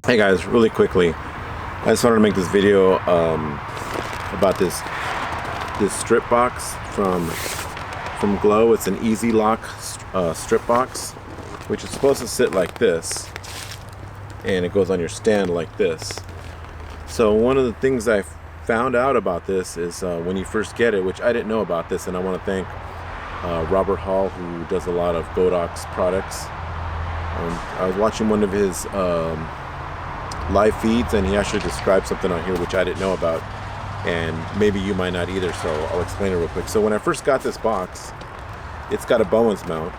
Hey guys, really quickly, I just wanted to make this video about this strip box from Glow. It's an easy lock strip box, which is supposed to sit like this, and it goes on your stand like this. So one of the things I found out about this is when you first get it, which I didn't know about this, and I want to thank Robert Hall, who does a lot of Godox products. I was watching one of his live feeds, and he actually described something on here which I didn't know about, and maybe you might not either, so I'll explain it real quick. So when I first got this box, it's got a Bowens mount.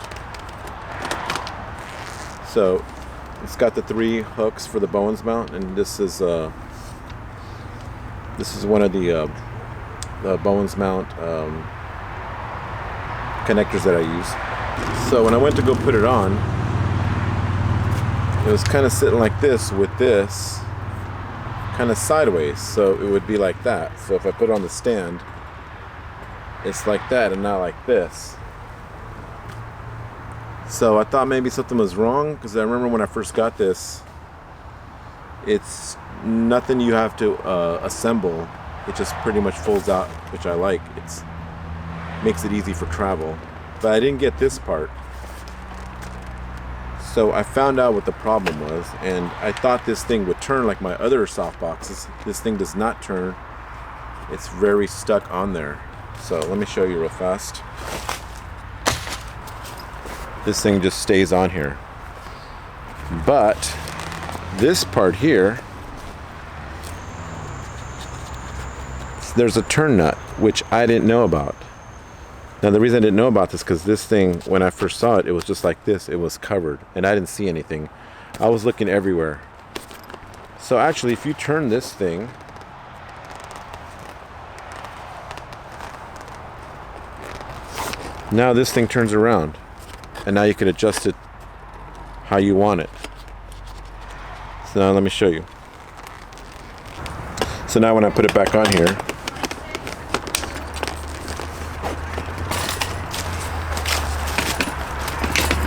So it's got the 3 hooks for the Bowens mount, and this is one of the Bowens mount connectors that I use. So when I went to go put it on, it was kind of sitting like this, with this kind of sideways, so it would be like that. So if I put it on the stand, it's like that and not like this. So I thought maybe something was wrong, because I remember when I first got this, it's nothing you have to assemble. It just pretty much folds out, which I like. It makes it easy for travel. But I didn't get this part. So I found out what the problem was, and I thought this thing would turn like my other soft boxes. This thing does not turn. It's very stuck on there. So let me show you real fast. This thing just stays on here. But this part here, there's a turn nut, which I didn't know about. Now the reason I didn't know about this, because this thing, when I first saw it, it was just like this. It was covered, and I didn't see anything. I was looking everywhere. So actually, if you turn this thing, now this thing turns around, and now you can adjust it how you want it. So now let me show you. So now when I put it back on here,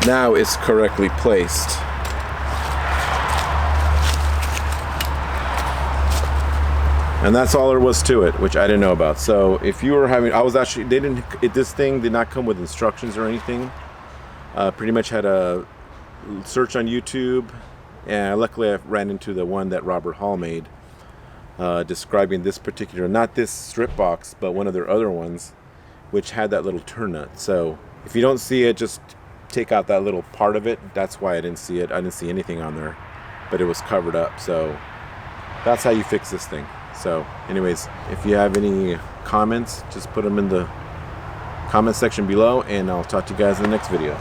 now it's correctly placed. And that's all there was to it, which I didn't know about. So if you were having, this thing did not come with instructions or anything. Pretty much had a search on YouTube, and luckily I ran into the one that Robert Hall made, describing this particular, not this strip box, but one of their other ones, which had that little turn nut. So if you don't see it, just take out that little part of it. That's why I didn't see it. I didn't see anything on there, but it was covered up. So that's how you fix this thing. So anyways, if you have any comments, just put them in the comment section below, and I'll talk to you guys in the next video.